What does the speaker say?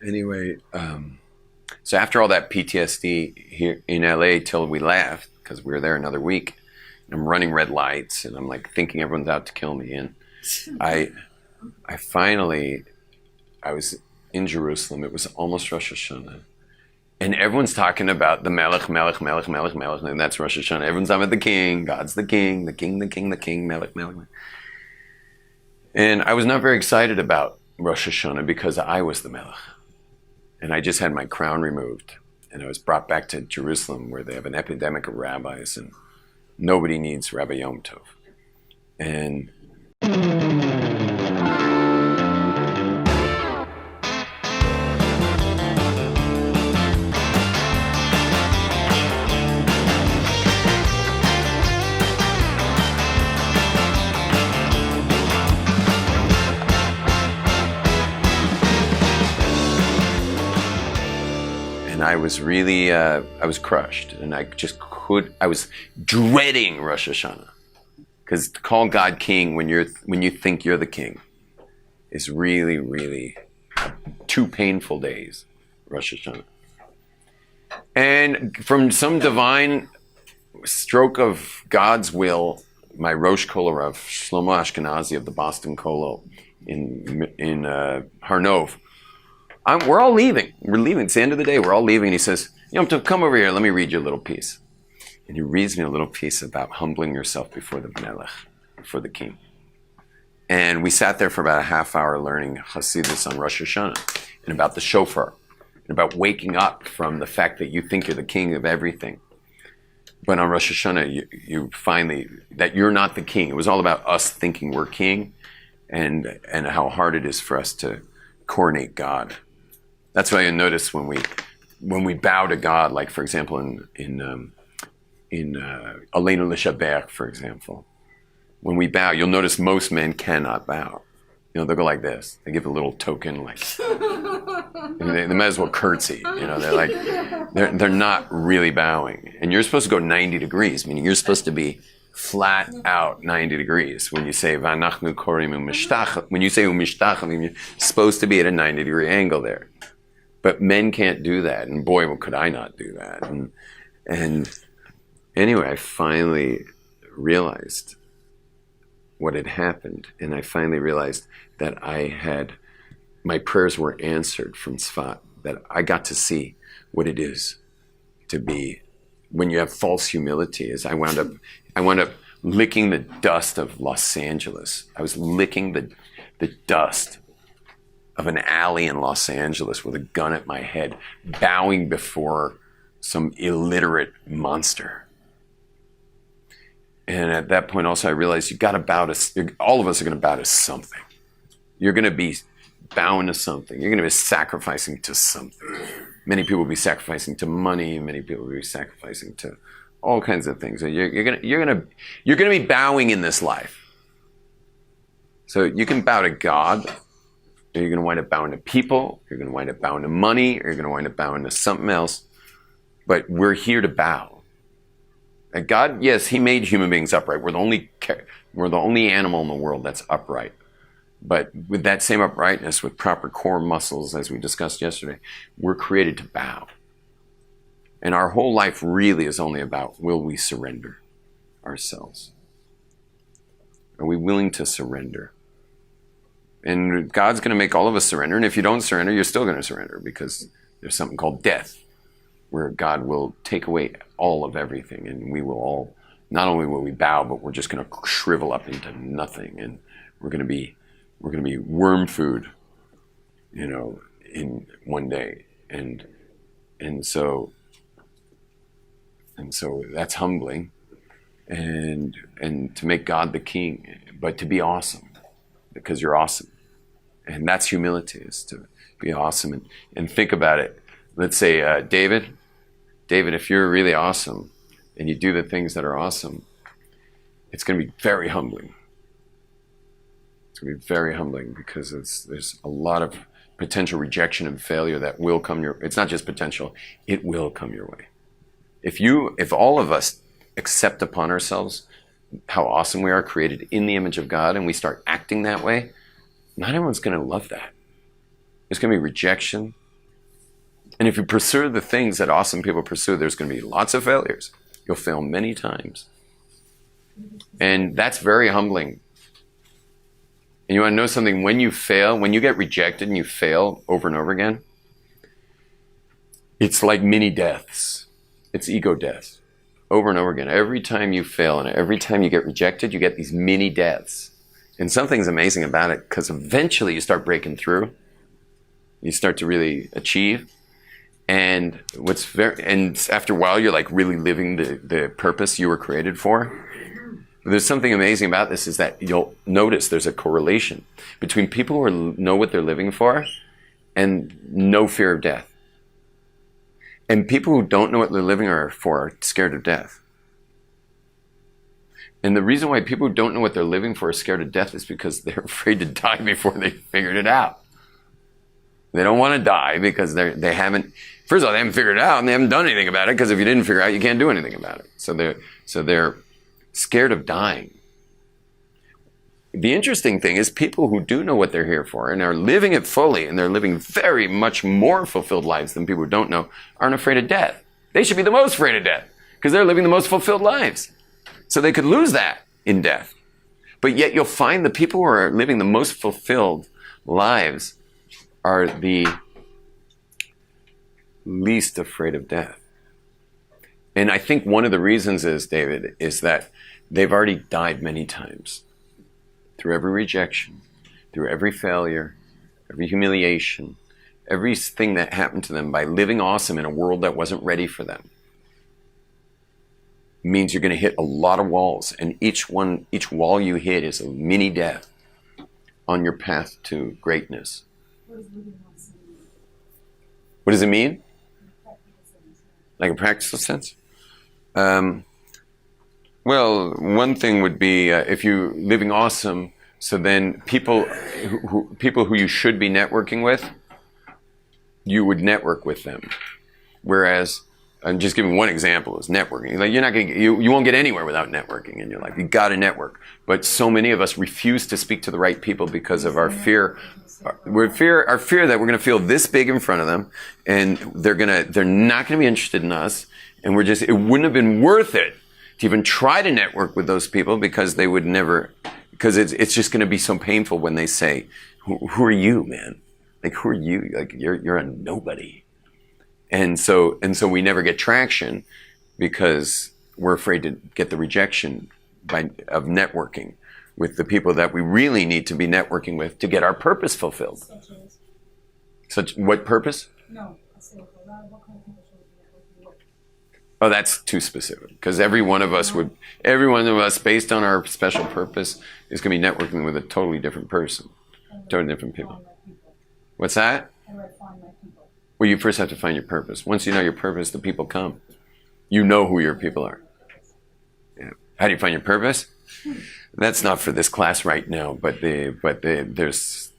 anyway, so after all that PTSD here in LA till we left, because we were there another week, and I'm running red lights and I'm like thinking everyone's out to kill me. And I finally, I was in Jerusalem. It was almost Rosh Hashanah. And everyone's talking about the Melech, Melech, Melech, Melech, Melech, and that's Rosh Hashanah. Everyone's talking about the king, God's the king, the king, the king, the king, Melech, Melech. And I was not very excited about Rosh Hashanah because I was the Melech. And I just had my crown removed. And I was brought back to Jerusalem where they have an epidemic of rabbis and nobody needs Rabbi Yom Tov. And I was really, I was crushed, and I was dreading Rosh Hashanah, because to call God king when you think you're the king is really, really 2 painful days, Rosh Hashanah. And from some divine stroke of God's will, my Rosh Kolarav, Shlomo Ashkenazi of the Boston Kollel in Har Nov, we're all leaving. We're leaving. It's the end of the day. We're all leaving. And he says, Yom Tov, come over here. Let me read you a little piece. And he reads me a little piece about humbling yourself before the Melech, before the king. And we sat there for about a half hour learning Hasidus on Rosh Hashanah and about the shofar and about waking up from the fact that you think you're the king of everything. But on Rosh Hashanah, you finally, that you're not the king. It was all about us thinking we're king and how hard it is for us to coronate God. That's why you notice when we bow to God, like for example in Aleinu L'Shaber, for example, when we bow, you'll notice most men cannot bow. You know, they'll go like this. They give a little token, like they might as well curtsy. You know, they're not really bowing. And you're supposed to go 90 degrees, meaning you're supposed to be flat out 90 degrees. When you say V'anachnu korim u'mishtach, when you say u'mishtach, I mean, you're supposed to be at a 90-degree angle there. But men can't do that, and boy, well, could I not do that. And anyway, I finally realized what had happened, and I finally realized that my prayers were answered from Tzfat, that I got to see what it is to be, when you have false humility, is I wound up licking the dust of Los Angeles. I was licking the dust of an alley in Los Angeles with a gun at my head, bowing before some illiterate monster. And at that point also I realized you got to bow to, all of us are going to bow to something. You're going to be bowing to something. You're going to be sacrificing to something. Many people will be sacrificing to money. Many people will be sacrificing to all kinds of things. So you're going to be bowing in this life. So you can bow to God. Or you're going to wind up bowing to people. You're going to wind up bowing to money. Or you're going to wind up bowing to something else. But we're here to bow. And God, yes, He made human beings upright. We're the only animal in the world that's upright. But with that same uprightness, with proper core muscles, as we discussed yesterday, we're created to bow. And our whole life really is only about, will we surrender ourselves? Are we willing to surrender? And God's going to make all of us surrender. And if you don't surrender, you're still going to surrender, because there's something called death, where God will take away all of everything. And we will all, not only will we bow, but we're just going to shrivel up into nothing. And we're going to be worm food, you know, in one day. And so that's humbling. And to make God the king, but to be awesome. Because you're awesome. And that's humility, is to be awesome. And think about it. Let's say, David, if you're really awesome and you do the things that are awesome, it's going to be very humbling. It's going to be very humbling, because there's a lot of potential rejection and failure that will come it's not just potential, it will come your way. If all of us accept upon ourselves how awesome we are, created in the image of God, and we start acting that way, not everyone's going to love that. There's going to be rejection. And if you pursue the things that awesome people pursue, there's going to be lots of failures. You'll fail many times. And that's very humbling. And you want to know something? When you fail, when you get rejected and you fail over and over again, it's like mini deaths. It's ego deaths. Over and over again. Every time you fail and every time you get rejected, you get these mini deaths. And something's amazing about it, because eventually you start breaking through. You start to really achieve. And after a while, you're like really living the purpose you were created for. But there's something amazing about this, is that you'll notice there's a correlation between people who know what they're living for and no fear of death. And people who don't know what they're living for are scared of death. And the reason why people who don't know what they're living for are scared of death is because they're afraid to die before they figured it out. They don't want to die because they haven't, first of all, they haven't figured it out and they haven't done anything about it, because if you didn't figure it out, you can't do anything about it. So they're scared of dying. The interesting thing is people who do know what they're here for and are living it fully, and they're living very much more fulfilled lives than people who don't know, aren't afraid of death. They should be the most afraid of death because they're living the most fulfilled lives. So they could lose that in death. But yet you'll find the people who are living the most fulfilled lives are the least afraid of death. And I think one of the reasons is, David, is that they've already died many times. Through every rejection, through every failure, every humiliation, everything that happened to them by living awesome in a world that wasn't ready for them, means you're going to hit a lot of walls. And each wall you hit is a mini death on your path to greatness. What does it mean? Like a practical sense? Well, one thing would be if you're living awesome, so then people who you should be networking with, you would network with them. Whereas, I'm just giving one example, is networking. Like you won't get anywhere without networking in your life. You got to network. But so many of us refuse to speak to the right people because of our fear. Our fear that we're going to feel this big in front of them, and they're not going to be interested in us, and it wouldn't have been worth it to even try to network with those people, because they would never, because it's just going to be so painful when they say, who are you, man? Like, who are you? Like, you're a nobody. And so we never get traction because we're afraid to get the rejection of networking with the people that we really need to be networking with to get our purpose fulfilled. Such what purpose? No. What kind of people should we be networking with? Oh, that's too specific, because every one of us, based on our special purpose, is going to be networking with a totally different person, totally different people. What's that? How do I find my people? Well, you first have to find your purpose. Once you know your purpose, the people come. You know who your people are. Yeah. How do you find your purpose? That's not for this class right now, but there's